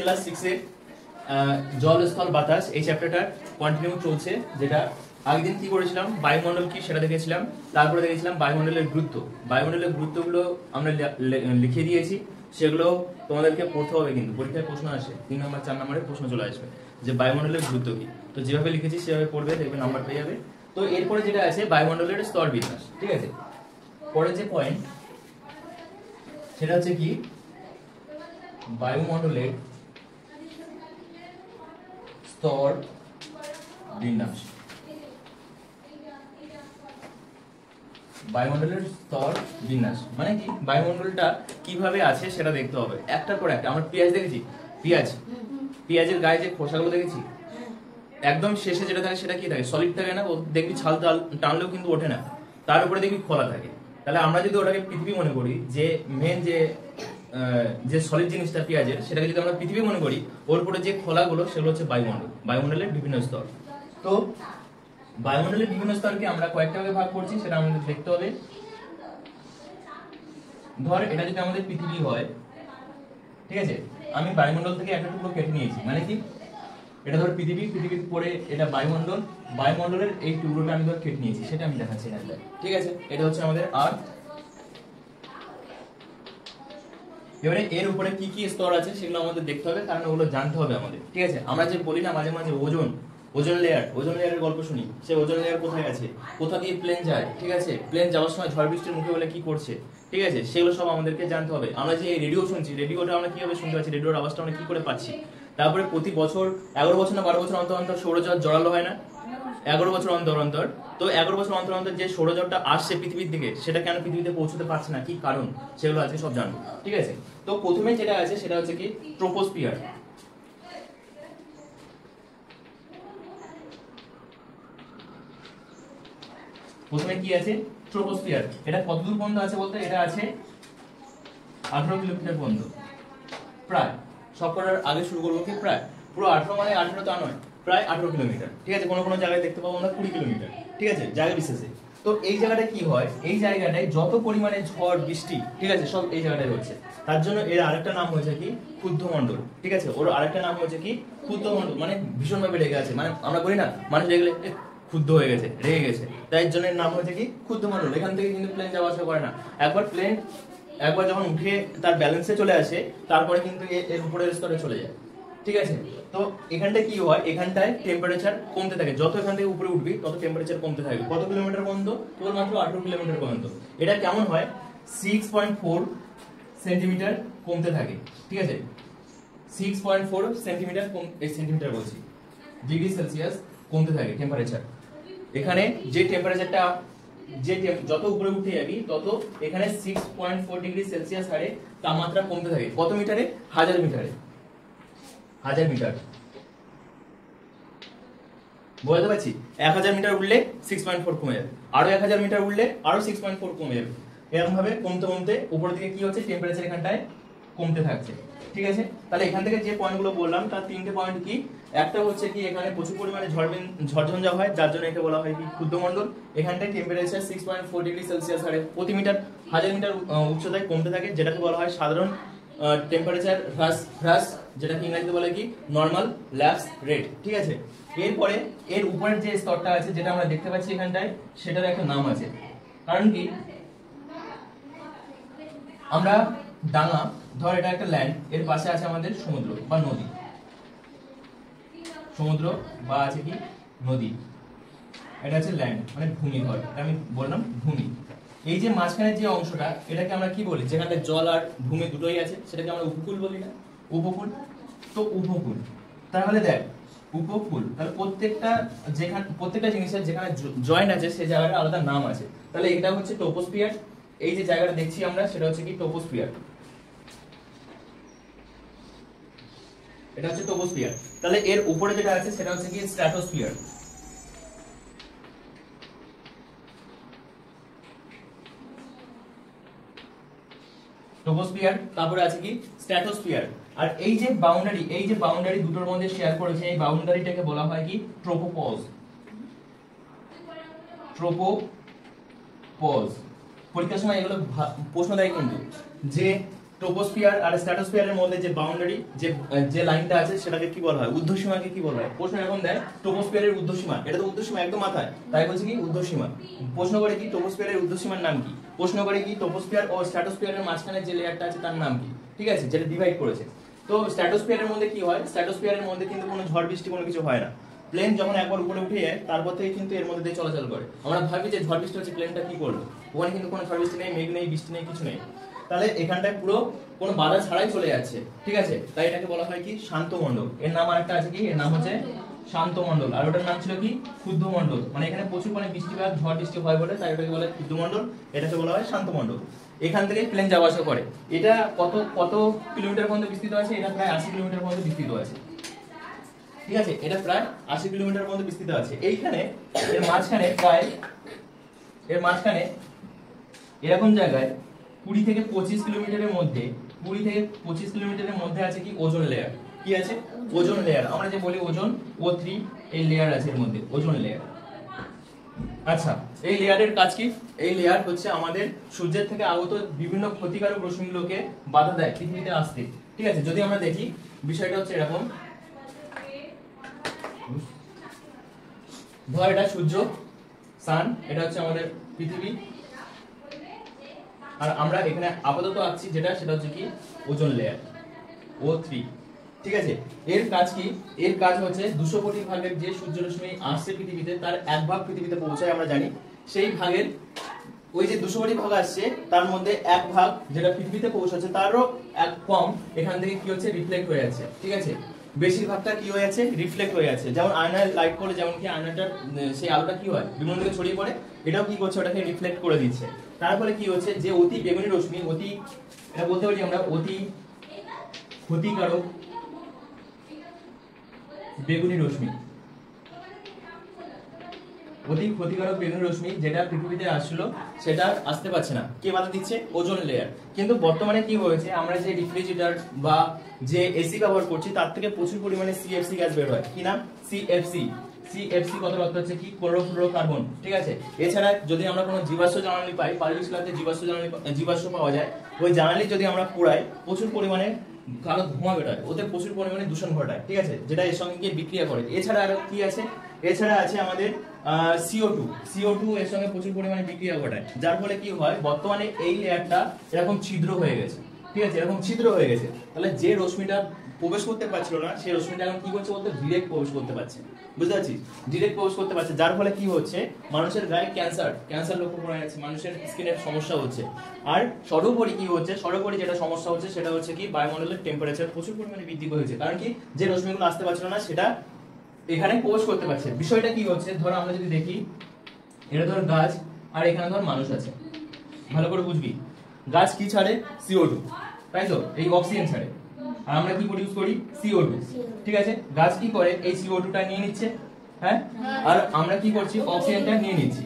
Class 6 এর জল স্থল বাতাস এই চ্যাপ্টারটা কন্টিনিউ চলছে, যেটা আগের দিন কি করেছিলাম বায়ুমণ্ডল কি সেটা দেখেছিলাম, তারপরে দেখেছিলাম বায়ুমণ্ডলের গুরুত্ব। বায়ুমণ্ডলের গুরুত্বগুলো আমরা লিখে দিয়েছি, সেগুলো তোমাদেরকে পড়তে হবে, কিন্তু পরীক্ষায় প্রশ্ন আসে 3 নম্বর 4 নম্বরের প্রশ্ন চলে আসবে যে বায়ুমণ্ডলের গুরুত্ব কি। তো যেভাবে লিখেছি সেভাবে পড়বে, দেখবে নাম্বার পেয়ে যাবে। তো এরপরে যেটা আছে বায়ুমণ্ডলের স্তর বিন্যাস, ঠিক আছে। পরের যে পয়েন্ট সেটা হচ্ছে কি বায়ুমণ্ডলের স্তর বিন্যাস। বায়ুমণ্ডলের স্তর বিন্যাস মানে কি, বায়ুমণ্ডলটা কিভাবে আছে সেটা দেখতে হবে একটার পর একটা। আমরা পেঁয়াজ দেখেছি, পেঁয়াজের গায়ে যে খোসাগুলো দেখেছি, একদম শেষে যেটা থাকে সেটা কি থাকে, সলিড থাকে না, দেখবি ছাল টানলেও কিন্তু ওঠে না, তার উপরে দেখবি খোলা থাকে। তাহলে আমরা যদি ওটাকে পৃথিবী মনে করি, যে মেন যে সলিড জিনিসটা পেঁয়াজের, সেটাকে যদি আমরা পৃথিবী মনে করি, ওর উপরে যে খোলাগুলো সেগুলো হচ্ছে বায়ুমণ্ডল, বায়ুমণ্ডলের বিভিন্ন স্তর। তো বায়ুমণ্ডলের বিভিন্ন স্তরকে আমরা কয়েকটা ভাগে ভাগ করছি, সেটা আমাদের দেখতে হবে। ধর এটা যদি আমাদের পৃথিবী হয়, ঠিক আছে, আমি বায়ুমণ্ডল থেকে একটা টুকরো কেটে নিয়েছি, মানে কি এটা ধর পৃথিবীর পরে এটা বায়ুমণ্ডল, বায়ুমণ্ডলের এই টুকরোটা আমি ধর কেটে নিয়েছি, সেটা আমি দেখাচ্ছি এখানে, ঠিক আছে। এটা হচ্ছে আমাদের আর্থ। এবারে এর উপরে কি কি স্তর আছে সেগুলো আমাদের দেখতে হবে, কারণ ওগুলো জানতে হবে আমাদের, ঠিক আছে। আমরা যে বলি না মাঝে মাঝে ওজন লেয়ারের গল্প শুনি, সেই ওজন লেয়ার কোথায় আছে, কোথা দিয়ে প্লেন যায়, ঠিক আছে, প্লেন যাওয়ার সময় ঝড় বৃষ্টির মুখে বলে কি করছে, ঠিক আছে, সেগুলো সব আমাদেরকে জানতে হবে। আমরা যে রেডিও শুনছি, রেডিওটা আমরা কিভাবে শুনতে পাচ্ছি, রেডিওর আওয়াজটা আমরা কি করে পাচ্ছি। তারপরে প্রতি বছর 11 বছর না 12 বছর অন্তর অন্তর সৌরজগৎ জড়ালো হয় না, 11 বছর অন্তর অন্তর। তো 11 বছর অন্তর অন্তর যে সৌরজগৎটা আসছে পৃথিবীর দিকে, সেটা কেন পৃথিবীতে পৌঁছতে পারছে না, কি কারণ, সেগুলো আজকে সব জানবো, ঠিক আছে। তো প্রথমে যেটা আছে সেটা হচ্ছে কি ট্রোপোস্ফিয়ার। প্রথমে কি আছে ট্রোপোস্ফিয়ার। এটা কতদূর পর্যন্ত আছে বলতে, এটা আছে 18 কিলোমিটার পর্যন্ত, প্রায়। সব করার আগে শুরু করবো কি প্রায়, পুরো 18 মানে 18 তা নয়, প্রায় 18 কিলোমিটার, ঠিক আছে। কোনো কোনো জায়গায় দেখতে পাবো আমরা 20 কিলোমিটার, ঠিক আছে, জায়গা বিশেষে। তো এই জায়গাটা কি হয়, এই জায়গাটায় যত পরিমাণে ঝড় বৃষ্টি, ঠিক আছে, সব এই জায়গাটায় হচ্ছে। তার জন্য এর আরেকটা নাম হয়েছে কি ক্ষুদ্রমণ্ডল, ঠিক আছে। ওর আরেকটা নাম হচ্ছে কি ক্ষুদ্রমণ্ডল, মানে ভীষণভাবে রেগে আছে, মানে আমরা বলি না মানুষ রেগলে ক্ষুদ্র হয়ে গেছে, রেগে গেছে, তাই জন্য এর নাম হচ্ছে কি ক্ষুদ্রমণ্ডল। এখান থেকে কিন্তু প্লেন যাওয়া আসা করে না, একবার যখন উঠে তার ব্যালেন্সে চলে আসে, তারপরে কিন্তু এর উপরের স্তরে চলে যায়, ঠিক আছে। তো এখানটায় কি হয়, এখানটায় টেম্পারেচার কমতে থাকে, যত এখান থেকে উপরে উঠবি তত টেম্পারেচার কমতে থাকে। কত কিলোমিটার পর্যন্ত, কেবলমাত্র 18 কিলোমিটার পর্যন্ত। এটা কেমন হয়, 6.4 সেন্টিমিটার কমতে থাকে, ঠিক আছে, 6.4 সেন্টিমিটার সেন্টিমিটার বলছি, ডিগ্রি সেলসিয়াস কমতে থাকে টেম্পারেচার। এখানে যে টেম্পারেচারটা যত উপরে উঠে যাবি তত এখানে 6.4 ডিগ্রি সেলসিয়াস হারে তাপমাত্রা কমতে থাকে। কত মিটারে, 1000 মিটারে, 1000 মিটার, বুঝতে পারছি। 1000 মিটার উঠলে 6.4 কমে যাবে, আরো 1000 মিটার উঠলে আরো 6.4 কমে যাবে। এরকম ভাবে কমতে কমতে উপরের দিকে কি হচ্ছে, টেম্পারেচার এখানটায় কমতে থাকছে, ঠিক আছে। তাহলে এখান থেকে যে পয়েন্টগুলো বললাম তার 3টে পয়েন্ট কি, একটা হচ্ছে কি এখানে প্রচুর পরিমাণে ঝড়ঝঞ্ঝা হয়, যার জন্য একে বলা হয় কি ক্ষুদ্রমণ্ডল। এখানটায় টেম্পারেচার 6.4 ডিগ্রি সেলসিয়াস হারে প্রতি মিটার 1000 মিটার উচ্চতায় কমতে থাকে, যেটাকে বলা হয় সাধারণ টেম্পারেচার হ্রাস, যেটাকে ইংরেজিতে বলে কি নরমাল ল্যাপস রেট, ঠিক আছে। এরপরে এর উপরের যে স্তরটা আছে যেটা আমরা দেখতে পাচ্ছি এখানটায়, সেটার একটা নাম আছে। কারণ কি, আমরা ডাঙা, ধর এটা একটা ল্যান্ড, এর পাশে আছে আমাদের সমুদ্র বা নদী, সমুদ্র বা আছে কি নদী, এটা হচ্ছে ল্যান্ড মানে ভূমি। ধর আমি বললাম ভূমি, এই যে মাঝখানের যে অংশটা, এটাকে আমরা কি বলি, যেখানে জল আর ভূমি দুটোই আছে, সেটাকে আমরা উপকূল বলি না, উপকূল। তো উপকূল, তাহলে দেখ উপকূল, তাহলে প্রত্যেকটা জিনিসের যেখানে জয়েন্ট আছে সেই জায়গাটা আলাদা নাম আছে। তাহলে এটা হচ্ছে ট্রোপোস্ফিয়ার, এই যে জায়গাটা দেখছি আমরা সেটা হচ্ছে কি ট্রোপোস্ফিয়ার, এটা হচ্ছে ট্রোপোস্ফিয়ার। তাহলে এর উপরে যেটা আছে সেটা হচ্ছে কি স্ট্র্যাটোস্ফিয়ার। ট্রোপোস্ফিয়ার, তারপরে আছে কি স্ট্র্যাটোস্ফিয়ার। আর এই যে বাউন্ডারি দুটোর মধ্যে শেয়ার করেছে, এই বাউন্ডারিটাকে বলা হয় কি ট্রোপোপজ। পরীক্ষার সময় এগুলো প্রশ্ন দেয় কিন্তু, যে ট্রোপোস্ফিয়ার আর স্ট্র্যাটোস্ফিয়ারের মধ্যে যে বাউন্ডারি যে লাইনটা আছে সেটাকে কি বলা হয়? ঊর্ধ্বসীমাকে কি বলা হয়? প্রশ্ন এরকম দেয় ট্রোপোস্ফিয়ারের ঊর্ধ্বসীমা, এটা তো ঊর্ধ্বসীমা একদম মাথায়, তাই বলছে কি ঊর্ধ্বসীমা। প্রশ্ন করে কি ট্রোপোস্ফিয়ারের ঊর্ধ্বসীমার নাম কি? প্রশ্ন করে কি ট্রোপোস্ফিয়ার ও স্ট্র্যাটোস্ফিয়ারের মাঝখানে যে লেয়ারটা আছে তার নাম কি? ঠিক আছে, যেটা ডিভাইড করেছে। তো স্ট্র্যাটোস্ফিয়ারের মধ্যে কি হয়? স্ট্র্যাটোস্ফিয়ারের মধ্যে কিন্তু কোনো ঝড় বৃষ্টি কোনো কিছু হয় না। প্লেন যখন একবার উপরে উঠে যায় তারপর থেকে কিন্তু এর মধ্যে দিয়ে চলাচল করে। আমরা ভাবি যে ঝড় বৃষ্টি হচ্ছে, প্লেনটা কি করলো? ওখানে কিন্তু কোনো ঝড় বৃষ্টি নেই, মেঘ নেই, বৃষ্টি নেই, কিছু নেই। তাহলে এখানটায় পুরো কোনো বাধা ছাড়াই চলে যাচ্ছে, ঠিক আছে? তাই এটাকে বলা হয় কি শান্ত মণ্ডল। এর নাম আরেকটা আছে কি, এর নাম হচ্ছে শান্ত মণ্ডল। আর ওটার নাম ছিল কি ক্ষুদ্র মণ্ডল। মানে এখানে প্রচুর মানে বৃষ্টিপাত ঝড় বৃষ্টি হয় বলে তাই ওটাকে বলে ক্ষুদ্র মণ্ডল, এটাকে বলা হয় শান্ত মণ্ডল। এখান থেকে প্লেন যাওয়া আসা করে। এটা কত কত কিলোমিটার পর্যন্ত বিস্তৃত আছে? এটা প্রায় 80 কিলোমিটার পর্যন্ত বিস্তৃত আছে, ঠিক আছে? এটা প্রায় 80 কিলোমিটার পর্যন্ত বিস্তৃত আছে। এইখানে এর মাঝখানে প্রায় এরকম জায়গায় 20 থেকে 25 কিলোমিটারের মধ্যে 20 থেকে 25 কিলোমিটারের মধ্যে আছে কি ওজোন লেয়ার। কি আছে? Ozone layer. আমরা যে বলি ওজোন O3, এই লেয়ার আছে এর মধ্যে, ওজোন লেয়ার। আচ্ছা, এই লেয়ারের কাজ কি? এই লেয়ার হচ্ছে আমাদের সূর্যের থেকে আগত বিভিন্ন ক্ষতিকারক রশ্মিগুলোকে বাধা দেয় পৃথিবীতে আসতে, ঠিক আছে? যদি আমরা দেখি বিষয়টা হচ্ছে এরকম, ধর এটা সূর্য, সান, এটা হচ্ছে আমাদের পৃথিবী, আর আমরা এখানে আপাতত আছি যেটা, সেটা হচ্ছে কি ওজোন লেয়ার O3, ঠিক আছে? এর কাজ কি? এর কাজ হচ্ছে 200 কোটি ভাগের যে সূর্যরশ্মি আসছে পৃথিবীতে তার 1 ভাগ পৃথিবীতে পৌঁছায়, আমরা জানি। সেই ভাগের ওই যে 200 কোটি ভাগ আসছে তার মধ্যে 1 ভাগ যেটা পৃথিবীতে পৌঁছাচ্ছে তারও 1 কম এখান থেকে কি হচ্ছে রিফ্লেক্ট হয়ে যাচ্ছে, ঠিক আছে? বেশিরভাগটা কি হয়ে যাচ্ছে? রিফ্লেক্ট হয়ে যাচ্ছে। যেমন আয়নায় লাইট পড়লে যেমন কি আয়নাটার সেই আলোটা কি হয় বিভিন্ন দিকে ছড়িয়ে পড়ে, এটাও কি করছে? ওটাকে রিফ্লেক্ট করে দিচ্ছে। তার ফলে কি হচ্ছে? যে অতি বেগুনি রশ্মি, এটা বলতে পারি আমরা অতি ক্ষতিকারক বেগুনি রশ্মি, অতি ক্ষতিকারক বেগুনি রশ্মি যেটা পৃথিবীতে আসছিল সেটা আসতে পারছে না। কে বাধা দিচ্ছে? Ozone layer. কিন্তু বর্তমানে কি হয়েছে, আমরা যে রেফ্রিজারেটর বা যে এসি ব্যবহার করছি তার থেকে প্রচুর পরিমাণে সিএফসি গ্যাস বের হয়। কি নাম? সিএফসি। সিএফসি কথার অর্থ হচ্ছে কি ক্লোরোফ্লোরোকার্বন, ঠিক আছে? এছাড়া যদি আমরা কোনো জীবাশ্ম জ্বালানি পাই, পারিবারিক শিলাতে জীবাশ্ম পাওয়া যায়, ওই জ্বালানি যদি আমরা পোড়াই প্রচুর পরিমাণে কালো ধোঁয়া বেরোয়, ওতে প্রচুর পরিমাণে দূষণ ঘটায়, ঠিক আছে? যেটা এর সঙ্গে গিয়ে বিক্রিয়া করে। এছাড়া আরো কি আছে? এছাড়া আছে আমাদের CO2 এর সঙ্গে প্রচুর পরিমাণে বিক্রিয়া ঘটায়, যার ফলে কি হয় বর্তমানে এই লেয়ারটা এরকম ছিদ্র হয়ে গেছে, ঠিক আছে? এরকম ছিদ্র হয়ে গেছে। তাহলে যে রশ্মিটা প্রবেশ করতে পারছিল না সেই রশ্মিটা এখন কি করছে বলতে? ডিরেক্ট প্রবেশ করতে পারছে, বুঝতে পারছিস? ডিরেক্ট প্রবেশ করতে পারছে, যার ফলে কি হচ্ছে মানুষের গায়ে ক্যান্সার লক্ষ্য করা যাচ্ছে, মানুষের স্কিনের সমস্যা হচ্ছে। আর সর্বোপরি কি হচ্ছে? সর্বোপরি যেটা সমস্যা হচ্ছে সেটা হচ্ছে কি বায়ুমণ্ডলের টেম্পারেচার প্রচুর পরিমাণে বৃদ্ধি হয়েছে। কারণ কি? যে রশ্মিগুলো আসতে পারছিল না সেটা এখানে প্রবেশ করতে পারছে। বিষয়টা কি হচ্ছে? ধর আমরা যদি দেখি, এটা ধর গাছ আর এখানে ধর মানুষ আছে, ভালো করে বুঝবি। গাছ কি ছাড়ে? CO2, তাই তো? এই অক্সিজেন ছাড়ে। আর আমরা কি প্রডিউস করি? CO2, ঠিক আছে? গাছ কি করে? এই CO2 টা নিয়ে নিচ্ছে, হ্যাঁ? আর আমরা কি করছি? অক্সিজেনটা নিয়ে নিচ্ছি।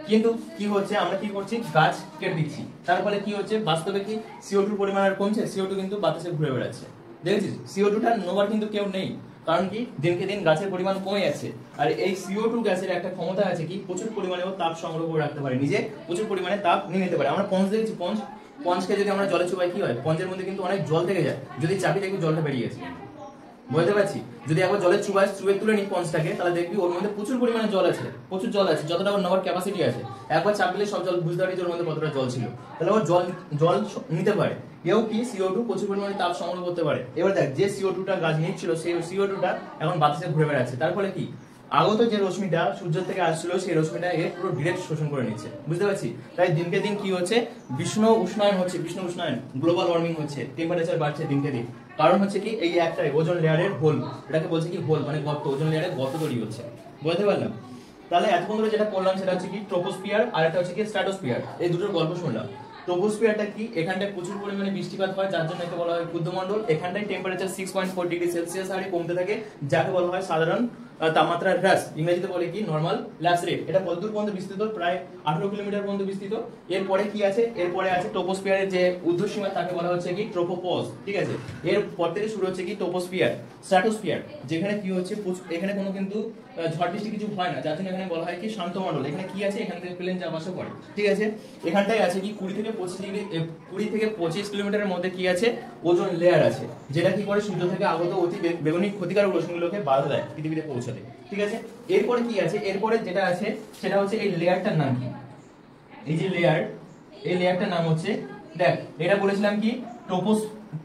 কিন্তু কি হচ্ছে? আমরা কি করছি? গাছ কেটে দিচ্ছি। তার ফলে কি হচ্ছে? বাস্তবে কি CO2 পরিমাণ আর কমছে? CO2 কিন্তু বাতাসে ঘুরে বেড়াচ্ছে, দেখেছিস? CO2 টা নেবার কিন্তু কেউ নেই। কারণ কি? দিনকে দিন গাছের পরিমাণ কমে যাচ্ছে। আর এই CO2 গ্যাসের একটা ক্ষমতা আছে কি প্রচুর পরিমাণে ও তাপ সংগ্রহ করে রাখতে পারে, নিজে প্রচুর পরিমাণে তাপ নিয়ে নিতে পারে। আমরা পঞ্চ দেখেছি, পঞ্চকে যদি আমরা জলে চুবাই কি হয়? পঞ্চের মধ্যে কিন্তু অনেক জল থেকে যায়, যদি চাপি দেখবি জলটা বেরিয়ে গেছে, বুঝতে পারছি? যদি একবার জলে চুবে তুলে নি পঞ্চটাকে, তাহলে দেখবি ওর মধ্যে প্রচুর পরিমাণে জল আছে, প্রচুর জল আছে, যতটা ওর নেওয়ার ক্যাপাসিটি আছে। একবার চাপ দিলে সব জল বুঝতে পারি যে ওর মধ্যে কতটা জল ছিল, তাহলে ওর জল নিতে পারে। এও কি CO2 প্রচুর পরিমাণে তাপ সংগ্রহ করতে পারে। এবার দেখ, যে CO2 টা গাছ নিচ্ছিল সেই CO2 টা এখন বাতাসে ঘুরে বেড়াচ্ছে, তার ফলে কি আগত যে রশ্মিটা সূর্য থেকে আসছিল সেই রশ্মিটা এর পুরো ডিরেক্ট শোষণ করে নিচ্ছে, বুঝতে পারছি? তাই দিনকে দিন কি হচ্ছে? বিশ্ব উষ্ণায়ন হচ্ছে, গ্লোবাল ওয়ার্মিং হচ্ছে, টেম্পারেচার বাড়ছে দিনকে দিন। কারণ হচ্ছে কি এই একটাই ওজোন লেয়ারের হোল, এটাকে বলছে কি হোল মানে গর্ত, ওজোন লেয়ারের গর্ত তৈরি হচ্ছে, বুঝতে পারলাম? তাহলে এতক্ষণ ধরে যেটা করলাম সেটা হচ্ছে কি ট্রোপোস্ফিয়ার আর একটা হচ্ছে কি স্ট্র্যাটোস্ফিয়ার, এই দুটোর গল্প শুনলাম। ট্রোপোস্ফিয়ারটা কি? এখানটায় প্রচুর পরিমাণে বৃষ্টিপাত হয়, যার জন্য একে বলা হয় ক্ষুদ্রমণ্ডল। এখানটায় টেম্পারেচার 6.4 ডিগ্রি সেলসিয়াস হারে কমতে থাকে, যাকে বলা হয় সাধারণ তাপমাত্রার হ্রাস, ইংরেজিতে বলে কি নরমাল ল্যাপস রেট। এটা কতদূর পর্যন্ত বিস্তৃত? প্রায় 18 কিলোমিটার পর্যন্ত বিস্তৃত। এরপরে কি আছে? এরপরে আছে ট্রোপোস্ফিয়ারের যে ঊর্ধ্বসীমা, তাকে বলা হচ্ছে কি ট্রোপোপজ, ঠিক আছে? এর পর থেকে শুরু হচ্ছে কি ট্রোপোস্ফিয়ার, স্ট্র্যাটোস্ফিয়ার, যেখানে কি হচ্ছে এখানে কোনো কিন্তু ঝড় বৃষ্টি কিছু হয় না, যার জন্য এখানে বলা হয় কি শান্ত মণ্ডল। এখানে কি আছে, এখান থেকে প্লেন যাওয়া আসা করে, ঠিক আছে। এখানটায় আছে কি 20 থেকে 25 কিলোমিটারের মধ্যে কি আছে, ওজোন লেয়ার আছে, যেটা কি করে সূর্য থেকে আগত অতি বেগুনি ক্ষতিকারক রশ্মিগুলোকে বাধা দেয় পৃথিবীতে পৌঁছাতে, ঠিক আছে। এরপরে কি আছে, এরপরে যেটা আছে সেটা হচ্ছে এই লেয়ারটার নাম কি, এই যে লেয়ার, এই লেয়ারটার নাম হচ্ছে, দেখ এটা বলেছিলাম কি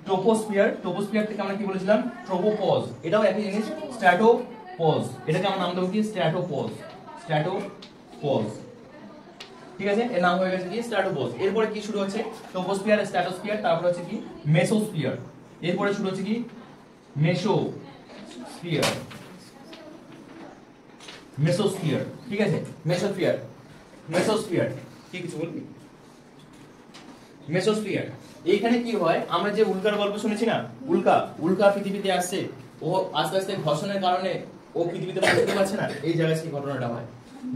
ট্রোপোস্ফিয়ার, ট্রোপোস্ফিয়ার থেকে আমরা কি বলেছিলাম ট্রোপোপজ, এটাও একই জিনিস স্ট্র্যাটোপজ, এটাকে আমরা নাম দেবো কি স্ট্র্যাটোপজ, স্ট্র্যাটোপজ, ঠিক আছে, এর নাম হয়ে গেছে কি স্ট্র্যাটোপজ। এরপরে কি শুরু হচ্ছে ট্রোপোস্ফিয়ার, স্ট্র্যাটোস্ফিয়ার, তারপর হচ্ছে কি মেসোস্ফিয়ার, এরপরে শুরু হচ্ছে কি মেসোস্ফিয়ার, মেসোস্ফিয়ার, ঠিক আছে, মেসোস্ফিয়ার, মেসোস্ফিয়ার, কি কিছু বলবি? মেসোস্ফিয়ার, এইখানে কি হয়, আমরা যে উল্কার গল্প শুনেছি না, উল্কা পৃথিবীতে আসছে, ও আস্তে আস্তে ঘর্ষণের কারণে ও পৃথিবীতে পৌঁছতে পারছে না, এই জায়গায় সেই ঘটনাটা হয়।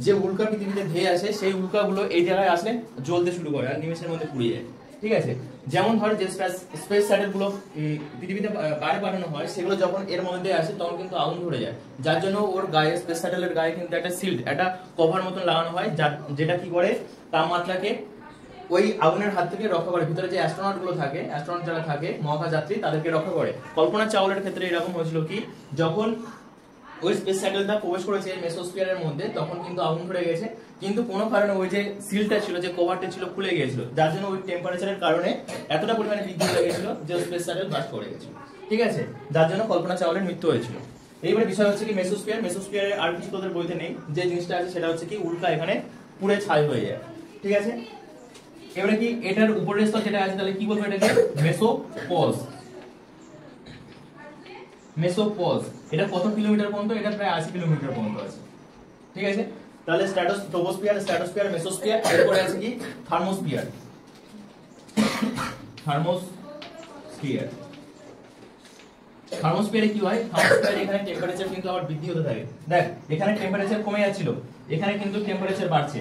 যে উল্কা পৃথিবীতে ধেয়ে আসে, সেই উল্কাগুলো এই জায়গায় আসলে জ্বলতে শুরু করে আর নিমেষের মধ্যে পুড়িয়ে যায়, ঠিক আছে। যেমন ধর যে স্পেস স্যাটেল গুলো পৃথিবীতে বাইরে পাঠানো হয়, সেগুলো যখন এর মধ্যে আসে তখন কিন্তু আগুন ধরে যায়, যার জন্য ওর গায়ে, স্পেস স্যাটেলের গায়ে কিন্তু একটা শিল্ড, একটা কভার মতন লাগানো হয়, যেটা কি করে তাপমাত্রাকে ওই আগুনের হাত থেকে রক্ষা করে। ভিতরে যে অ্যাস্ট্রোনট গুলো থাকে, অ্যাস্ট্রোনট যারা থাকে মহাকাশ যাত্রী, তাদেরকে রক্ষা করে। কল্পনা চাওলার ক্ষেত্রে এরকম হয়েছিল কি, যখন ওই স্পেস স্যাটেলটা প্রবেশ করেছে মেসোস্ফিয়ারের মধ্যে, তখন কিন্তু আগুন ধরে গেছে, কিন্তু কোনো কারণে ওই যে সিলটা ছিল, যে কভারটা ছিল, খুলে গিয়েছিল, যার জন্য ওই টেম্পারেচারের কারণে এতটা পরিমাণে বৃদ্ধি হয়ে গেছিল যে স্পেস স্যাটেল ব্লাস্ট করে গেছিল, ঠিক আছে, যার জন্য কল্পনা চাওলার মৃত্যু হয়েছিল। এইবার বিষয় হচ্ছে কি মেসোস্ফিয়ারের আর কিছু তোদের বইতে নেই, যে জিনিসটা আছে সেটা হচ্ছে কি উল্কা এখানে পুড়ে ছাই হয়ে যায়, ঠিক আছে। এবারে কি এটার উপরের স্তর যেটা আছে, তাহলে কি বলবো এটাকে মেসোপজ, মেসোপজ। এটা কত কিলোমিটার পর্যন্ত? এটা প্রায় 80 কিলোমিটার পর্যন্ত আছে, ঠিক আছে। তাহলে স্ট্র্যাটোস্ফিয়ার, মেসোস্ফিয়ার, এরপরে আছে কি থার্মোস্ফিয়ার, থার্মোস্ফিয়ার। থার্মোস্ফিয়ারে কি হয়, থার্মোস্ফিয়ারে এখানে টেম্পারেচার কিন্তু আবার বৃদ্ধি হতে থাকে। দেখ এখানে টেম্পারেচার কমে যাচ্ছিল, এখানে কিন্তু টেম্পারেচার বাড়ছে,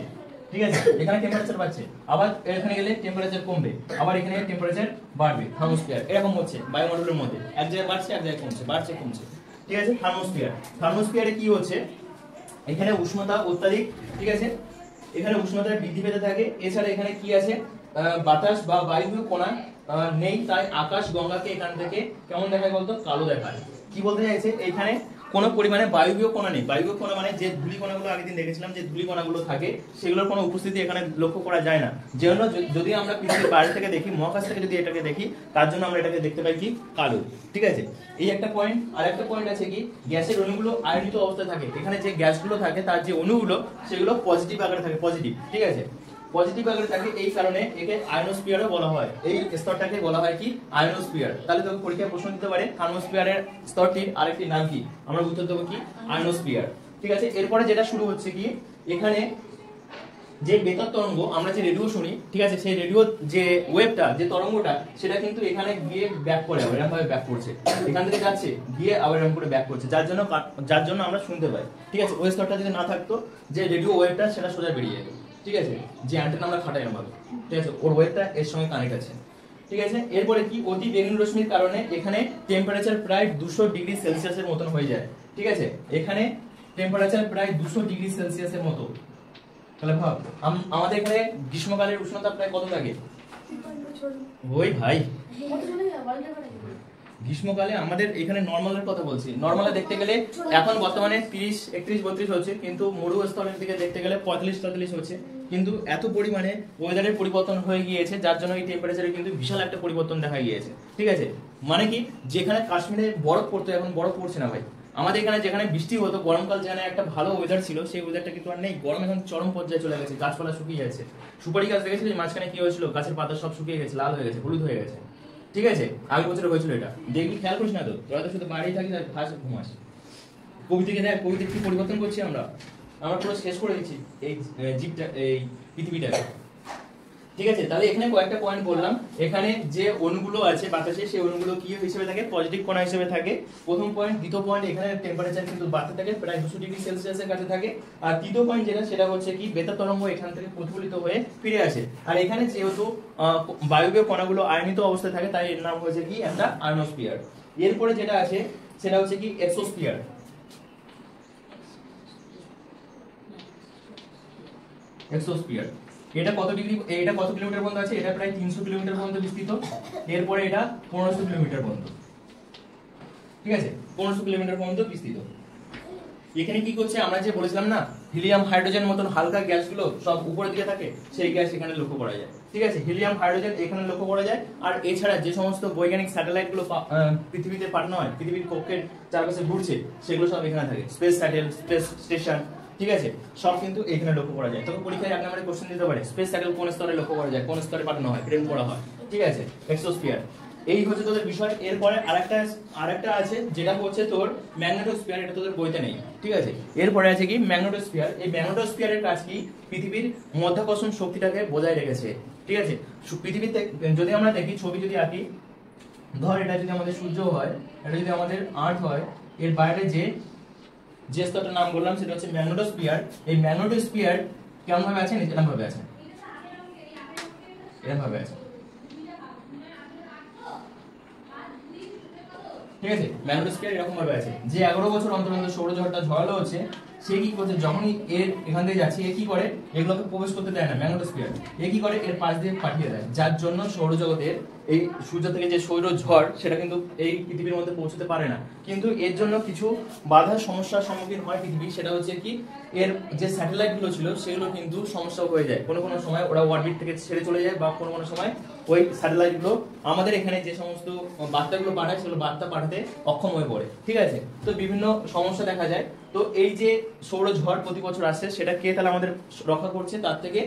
ঠিক আছে, এখানে টেম্পারেচার বাড়ছে, আবার এখানে গেলে টেম্পারেচার কমবে, আবার এখানে টেম্পারেচার বাড়বে। থার্মোস্ফিয়ার এরকম হচ্ছে বায়ুমণ্ডলের মধ্যে, এক জায়গায় বাড়ছে, এক জায়গায় কমছে, বাড়ছে কমছে, ঠিক আছে। থার্মোস্ফিয়ারে কি হচ্ছে, এখানে উষ্ণতা অত্যাধিক, ঠিক আছে, এখানে উষ্ণতা বৃদ্ধি পেতে থাকে। এছাড়া এখানে কি আছে, বাতাস বা বায়ুবীয় কণা নেই, তাই আকাশ গঙ্গাকে এখান থেকে কেমন দেখায় বলতো, কালো দেখায়। কি বলতে চাইছে, এখানে কোনো পরিমাণে বায়ুবীয় কণা নেই। বায়ুবীয় কণা মানে যে ধূলি কণাগুলো আগের দিন দেখেছিলাম, যে ধূলি কণাগুলো থাকে, সেগুলোর কোনো উপস্থিতি এখানে লক্ষ্য করা যায় না। যেজন্য যদি আমরা পৃথিবীর বাইরে থেকে দেখি, মহাকাশ থেকে যদি এটাকে দেখি, তার জন্য আমরা এটাকে দেখতে পাই কি কালো, ঠিক আছে। এই একটা পয়েন্ট। আর একটা পয়েন্ট আছে কি, গ্যাসের অণুগুলো আয়নিত অবস্থায় থাকে। এখানে যে গ্যাসগুলো থাকে, তার যে অণুগুলো, সেগুলো পজিটিভ আকারে থাকে, পজিটিভ, ঠিক আছে, পজিটিভ আকারে থাকে। এই কারণে একে আয়নোস্ফিয়ারও বলা হয়, এই স্তরটাকে বলা হয় কি আয়নোস্ফিয়ার। তাহলে তোকে পরীক্ষায় প্রশ্ন দিতে পারে থার্মোস্ফিয়ারের স্তরটির আরেকটি নাম কি, আমরা উত্তর দেবো কি আয়নোস্ফিয়ার, ঠিক আছে। এরপরে যেটা শুরু হচ্ছে কি, এখানে যে বেতার তরঙ্গ আমরা যে রেডিও শুনি, ঠিক আছে, সেই রেডিও যে ওয়েভটা, যে তরঙ্গটা, সেটা কিন্তু এখানে গিয়ে ব্যাক করে, এরকম ভাবে ব্যাক করছে, এখান থেকে যাচ্ছে গিয়ে আবার এরকম করে ব্যাক করছে, যার জন্য আমরা শুনতে পাই, ঠিক আছে। ওই স্তরটা যদি না থাকতো, যে রেডিও ওয়েভটা, সেটা সোজা বেরিয়ে যেত, ঠিক আছে, যে অ্যান্টেনা আমরা খাটাই না, ঠিক আছে, ওর ওয়েভটা এর সঙ্গে কানেক্ট আছে, ঠিক আছে। এরপরে কি, অতি বেগুনি রশ্মির কারণে এখানে টেম্পারেচার প্রায় 200 ডিগ্রি সেলসিয়াসের মতন হয়ে যায়, ঠিক আছে, এখানে টেম্পারেচার প্রায় 200 ডিগ্রি সেলসিয়াসের মতো। তাহলে ভাব আমাদের এখানে গ্রীষ্মকালের উষ্ণতা প্রায় কত থাকে, ওই ভাই গ্রীষ্মকালে আমাদের এখানে নরমালের কথা বলছি, নরমালে দেখতে গেলে এখন বর্তমানে 30, 31, 32 হচ্ছে, কিন্তু মরু স্তরের দিকে দেখতে গেলে 45, 43 হচ্ছে। কিন্তু এত পরিমাণে ওয়েদারের পরিবর্তন হয়ে গিয়েছে, যার জন্য এই টেম্পারেচারে কিন্তু বিশাল একটা পরিবর্তন দেখা গিয়েছে, ঠিক আছে। মানে কি, যেখানে কাশ্মীরে বরফ পড়তো, এখন বরফ পড়ছে না ভাই। আমাদের এখানে যেখানে বৃষ্টি হতো, গরমকাল যেখানে একটা ভালো ওয়েদার ছিল, সেই ওয়েদারটা কিন্তু আর নেই। গরম এখন চরম পর্যায়ে চলে গেছে, গাছপালা শুকিয়ে যাচ্ছে। সুপারি গাছ দেখেছিলি মাঝখানে কি হয়েছিল, গাছের পাতা সব শুকিয়ে গেছে, লাল হয়ে গেছে, হলুদ হয়ে গেছে, ঠিক আছে, আগের বছরে হয়েছিল এটা। দেখবি, খেয়াল করিস না তো, তোরা তো শুধু বাড়িই থাকিস আর খাস ঘুমাস। প্রকৃতিকে দেখ, প্রকৃতি কি পরিবর্তন করছি আমরা পুরো শেষ করে দিচ্ছি এই জীবটা, এই পৃথিবীটাকে, ঠিক আছে। তাহলে এখানে কয়েকটা পয়েন্ট বললাম। এখানে যে অণুগুলো আছে বাতাসে, সেই অণুগুলো কি হিসেবে থাকে, পজিটিভ কণা হিসেবে থাকে, প্রথম পয়েন্ট। দ্বিতীয় পয়েন্ট, এখানে টেম্পারেচার কিন্তু বাড়তে থাকে, প্রায় 200 ডিগ্রি সেলসিয়াসের কাছে থাকে। আর তৃতীয় পয়েন্ট যেটা, সেটা হচ্ছে কি বেতার তরঙ্গ এখান থেকে প্রতিফলিত হয়ে ফিরে আসে। আর এখানে যেহেতু বায়ুবীয় কণাগুলো আয়নিত অবস্থায় থাকে, তাই এর নাম হয়েছে কি একটা আয়নোস্ফিয়ার। এরপরে যেটা আছে সেটা হচ্ছে কি এক্সোস্ফিয়ার, এক্সোস্ফিয়ার। এটা কত ডিগ্রি, এটা কত কিলোমিটার পর্যন্ত আছে? এটা প্রায় 300 কিলোমিটার পর্যন্ত বিস্তৃত। এরপরে এটা 1500 কিলোমিটার পর্যন্ত, ঠিক আছে, 1500 কিলোমিটার পর্যন্ত বিস্তৃত। এখানে কি করছে, আমরা যে বলেছিলাম না হিলিয়াম হাইড্রোজেন মতন হালকা গ্যাসগুলো সব উপরের দিকে থাকে, সেই গ্যাস এখানে লক্ষ্য করা যায়, ঠিক আছে, হিলিয়াম হাইড্রোজেন এখানে লক্ষ্য করা যায়। আর এছাড়া যে সমস্ত বৈজ্ঞানিক স্যাটেলাইট গুলো পৃথিবীতে পাঠানো হয়, পৃথিবীর কক্ষের চারপাশে ঘুরছে, সেগুলো সব এখানে থাকে, স্পেস স্যাটেল, স্পেস স্টেশন, ঠিক আছে, সব কিন্তু এখানে লক্ষ্য করা যায়। তবে পরীক্ষায় 1 নম্বরে কোশ্চেন দিতে পারে স্পেস স্যাটেল কোন স্তরে লক্ষ্য করা যায়, কোন স্তরে পাঠানো হয়, ফ্রেম করা হয়, ঠিক আছে, এক্সোস্ফিয়ার। এই হচ্ছে তোদের বিষয়। এরপরে আরেকটা আছে যেটা হচ্ছে তোর ম্যাগনেটোস্ফিয়ার, এটা তোদের বইতে নেই, ঠিক আছে। এরপরে আছে কি ম্যাগনেটোস্ফিয়ার। এই ম্যাগনেটোস্ফিয়ারের কাজ কি, পৃথিবীর মাধ্যাকর্ষণ শক্তিটাকে বজায় রেখেছে, ঠিক আছে। পৃথিবীতে যদি আমরা দেখি, ছবি যদি আঁকি, ধর এটা যদি আমাদের সূর্য হয়, এটা যদি আমাদের আর্থ হয়, এর বাইরে যে স্তরটার নাম বললাম সেটা হচ্ছে ম্যাগনেটোস্ফিয়ার। এই ম্যাগনেটোস্ফিয়ার কেমন ভাবে আছে, এরকম ভাবে আছে, এরকম ভাবে আছে, ঠিক আছে। ম্যাগনেটোস্ফিয়ার এরকম ভাবে আছে যে 11 বছর অন্তর অন্তর সৌরজগৎটা ঝরালো হচ্ছে, সে কি করছে, যখনই এর এখান থেকে যাচ্ছে, এ কি করে, এগুলোকে প্রবেশ করতে দেয় না ম্যাগনেটোস্ফিয়ার, এ কি করে, এর পাশ দিয়ে পাঠিয়ে দেয়, যার জন্য সৌরজগতের এই সূর্য থেকে যে সৌর ঝড় সেটা কিন্তু এই পৃথিবীর মধ্যে পৌঁছতে পারে না। কিন্তু এর জন্য কিছু বাধার সমস্যার সম্মুখীন হয় পৃথিবী, সেটা হচ্ছে কি, এর যে স্যাটেলাইট গুলো ছিল সেগুলো কিন্তু সমস্যা হয়ে যায়, কোনো কোনো সময় ওরা অরবিট থেকে ছেড়ে চলে যায়, বা কোনো কোনো সময় ওই স্যাটেলাইট গুলো আমাদের এখানে যে সমস্ত বার্তাগুলো পাঠায় সেগুলো বার্তা পাঠাতে অক্ষম হয়ে পড়ে, ঠিক আছে। তো বিভিন্ন সমস্যা দেখা যায়। তো এই যে সৌর ঝড় প্রতি বছর আসছে, সেটা কে তাহলে আমাদের রক্ষা করছে তার থেকে,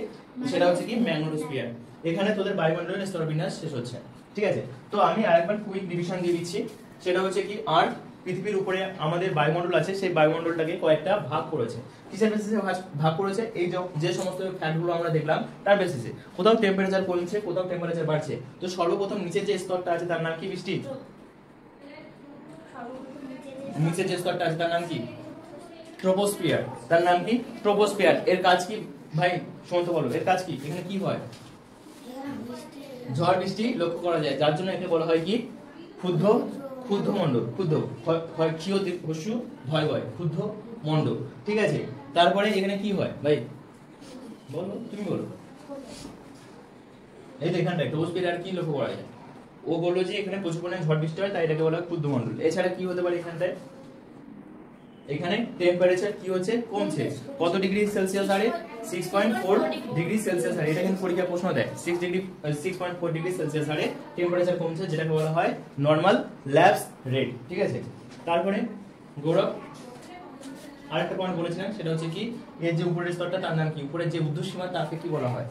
সেটা হচ্ছে কি ম্যাগনেটোস্ফিয়ার। এখানে তোদের বায়ুমণ্ডলের স্তরবিন্যাস শেষ হচ্ছে, ঠিক আছে। তো আমি আরেকবার কুইক ডিভিশন দিয়ে দিচ্ছি, সেটা হচ্ছে কি, আর পৃথিবীর উপরে আমাদের বায়ুমণ্ডল আছে, সেই বায়ুমণ্ডলটাকে কয়েকটা ভাগ করেছে। কিসের বেসিসে ভাগ করেছে? এই যে সমস্ত ফ্যাক্টগুলো আমরা দেখলাম তার বেসিসে। কোথাও টেম্পারেচার কমছে, কোথাও টেম্পারেচার বাড়ছে। তো সর্বপ্রথম নিচের যে স্তরটা আছে তার নাম কি, বৃষ্টি? নিচের যে স্তরটা আছে তার নাম কি? ট্রোপোস্ফিয়ার। তার নাম কি? ট্রোপোস্ফিয়ার। এর কাজ কি ভাই, শুনতে বলো, এর কাজ কি? এখানে কি হয়? ঝড় বৃষ্টি লক্ষ্য করা যায়, যার জন্য একে বলা হয় কি, ক্ষুদ্র মণ্ডল। ক্ষুদ্র ক্ষুদ্র মণ্ডল, ঠিক আছে। তারপরে এখানে কি হয় ভাই, বলো, তুমি বলো। এই তো এখানটায় ট্রোপোস্ফিয়ার কি লক্ষ্য করা যায়? ও বললো যে এখানে প্রচুর পরিমাণে ঝড় বৃষ্টি হয়, তাই এটাকে বলা হয় ক্ষুদ্র মণ্ডল। এছাড়া কি হতে পারে এখানটায়? এখানে টেম্পারেচার কি হচ্ছে, কমছে। কত ডিগ্রি সেলসিয়াস হারে? 6.4 ডিগ্রি সেলসিয়াস হারে। এটা কিন্তু পরীক্ষা প্রশ্ন দেয়, 6.4 ডিগ্রি সেলসিয়াস হারে টেম্পারেচার কমছে, যেটাকে বলা হয় নরমাল ল্যাপস রেট, ঠিক আছে। তারপরে গৌরব আরেকটা পয়েন্ট বলেছিলাম, সেটা হচ্ছে কি, এর যে উপরের স্তরটা তার নাম কি, উপরের যে ঊর্ধ্বসীমা তাকে কি বলা হয়?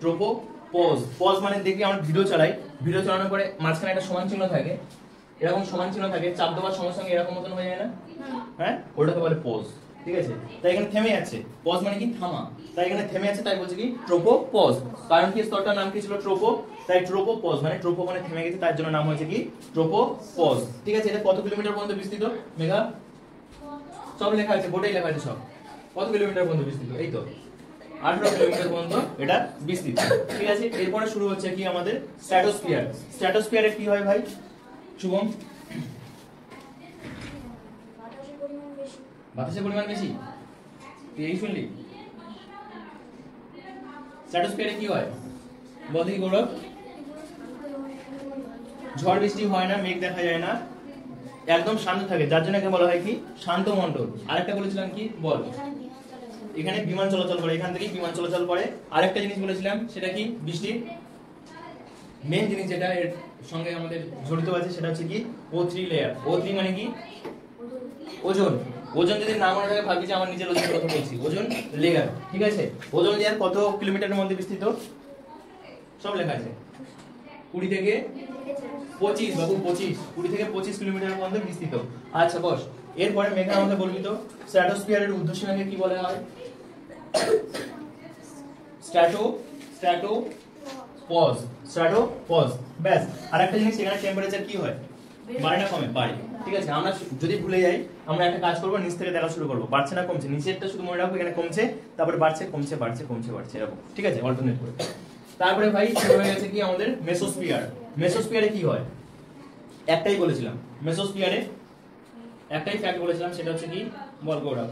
ট্রোপোপজ মানে দেখি আমরা ভিডিও চালাই, ভিডিও চালানোর পরে মাঝখানে একটা সমান চিহ্ন থাকে, এরকম সমান চিহ্ন থাকে, চাপ দেওয়ার সঙ্গে সঙ্গে এরকম মতন হয়ে যায় না, হ্যাঁ, ওটাকে বলে পজ, ঠিক আছে। তাই এখানে থেমে যাচ্ছে, পজ মানে কি, থামা, তাই এখানে থেমে যাচ্ছে, তাই বলছে কি ট্রোপোপজ। কারণ কি, স্তরটার নাম কি ছিল, ট্রোপো, তাই ট্রোপোপজ মানে ট্রোপো মানে থেমে গেছে, তার জন্য নাম হয়েছে কি, ট্রোপোপজ, ঠিক আছে। এটা কত কিলোমিটার পর্যন্ত বিস্তৃত? মেগা সব লেখা আছে, বোর্ডেই লেখা আছে সব। কত কিলোমিটার পর্যন্ত বিস্তৃত? এই তো 18 কিলোমিটার পর্যন্ত এটা বিস্তৃত, ঠিক আছে। এরপরে শুরু হচ্ছে কি আমাদের স্ট্র্যাটোস্ফিয়ার। স্ট্র্যাটোস্ফিয়ারে কি হয় ভাই শুভম? বাতাসের পরিমাণ বেশি, তুই এই শুনলি? স্ট্র্যাটোস্ফিয়ারে কি হয় বল দেখি গৌরব? ঝড় বৃষ্টি হয় না, মেঘ দেখা যায় না, একদম শান্ত থাকে, যার জন্য একে বলা হয় কি, শান্ত মণ্ডল। আরেকটা বলেছিলাম কি বল, এখানে বিমান চলাচল করে, এখান থেকে বিমান চলাচল করে। আরেকটা জিনিস বলেছিলাম, সেটা কি, বৃষ্টির মেন জিনিস যেটা এর সঙ্গে আমাদের জড়িত আছে, সেটা হচ্ছে কি O3 লেয়ার। O3 মানে কি, ওজন। ওজন যদি না মনে থাকে, ভাবি যে আমার নিজের ওজনের কথা বলছি, ওজন লেয়ার, ঠিক আছে। ওজন লেয়ার কত কিলোমিটারের মধ্যে বিস্তৃত? সব লেখা আছে, 20 থেকে 25, বাবু 25, 20 থেকে 25 কিলোমিটার পর্যন্ত বিস্তৃত। আচ্ছা বস, এরপরে মেঘা আমাকে বলবি তো, স্ট্র্যাটোস্ফিয়ারের ঊর্ধ্বসীমাকে কি বলা হয়? স্ট্র্যাটোপজ। ব্যাস। আরেকটা জিনিস, এখানে টেম্পারেচার কি হয়, বাড়ে না কমে? বাড়ে, ঠিক আছে। আমরা যদি ভুলে যাই, আমরা একটা কাজ করবো, নিচ থেকে দেখা শুরু করবো, বাড়ছে না কমছে, নিচেরটা শুধু মনে রাখবো, এখানে কমছে, তারপরে বাড়ছে, কমছে, বাড়ছে, কমছে, বাড়ছে, এরকম, ঠিক আছে, অল্টারনেট করে। তারপরে ভাই শুরু হয়ে গেছে কি আমাদের মেসোস্ফিয়ার। মেসোস্ফিয়ারে কি হয়? একটাই বলেছিলাম, মেসোস্ফিয়ারে একটাই ফ্যাক্ট বলেছিলাম, সেটা হচ্ছে কি বল গৌরব,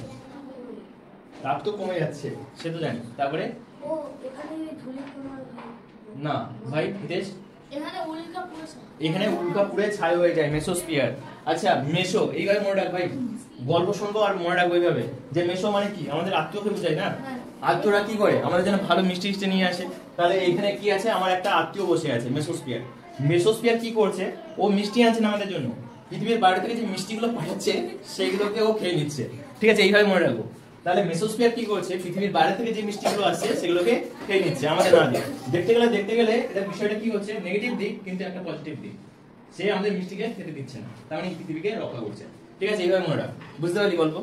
তাপ তো কমে যাচ্ছে সে তো জানি। তারপরে ও এখানে ধুলি তোমার না ভাই হিতেশ, এখানে উল্কা পুরো এখানে উল্কাপুরে ছাই হয়ে যায় মেসোস্ফিয়ার। আচ্ছা মেসো এইভাবে মনে রাখ ভাই, গল্প শুনবো আর মনে রাখবো এইভাবে যে মেসো মানে কি আমাদের আত্মীয়কে বোঝায় না। আত্মীয়রা কি করে আমাদের জন্য ভালো মিষ্টি মিষ্টি নিয়ে আসে। তাহলে এখানে কি আছে, আমার একটা আত্মীয় বসে আছে মেসোস্ফিয়ার। মেসোস্ফিয়ার কি করছে, ও মিষ্টি আনছে না আমাদের জন্য, পৃথিবীর বাইরে থেকে যে মিষ্টিগুলো পাঠাচ্ছে সেইগুলোকে ও খেয়ে নিচ্ছে। ঠিক আছে, এইভাবে মনে রাখবো। তাহলে মেসোস্ফিয়ার কি করছে, পৃথিবীর বাইরে থেকে যে মিষ্টিগুলো আসছে সেগুলোকে খেয়ে নিচ্ছে আমাদের না দিয়ে। দেখতে গেলে এটা বিষয়টা কি হচ্ছে, নেগেটিভ দিক কিন্তু একটা পজিটিভ দিক। সে আমাদের মিষ্টিকে খেতে দিচ্ছে না, তার মানে পৃথিবীকে রক্ষা করছে। ঠিক আছে, এইভাবে মনে রাখ, বুঝতে পারলি গল্প?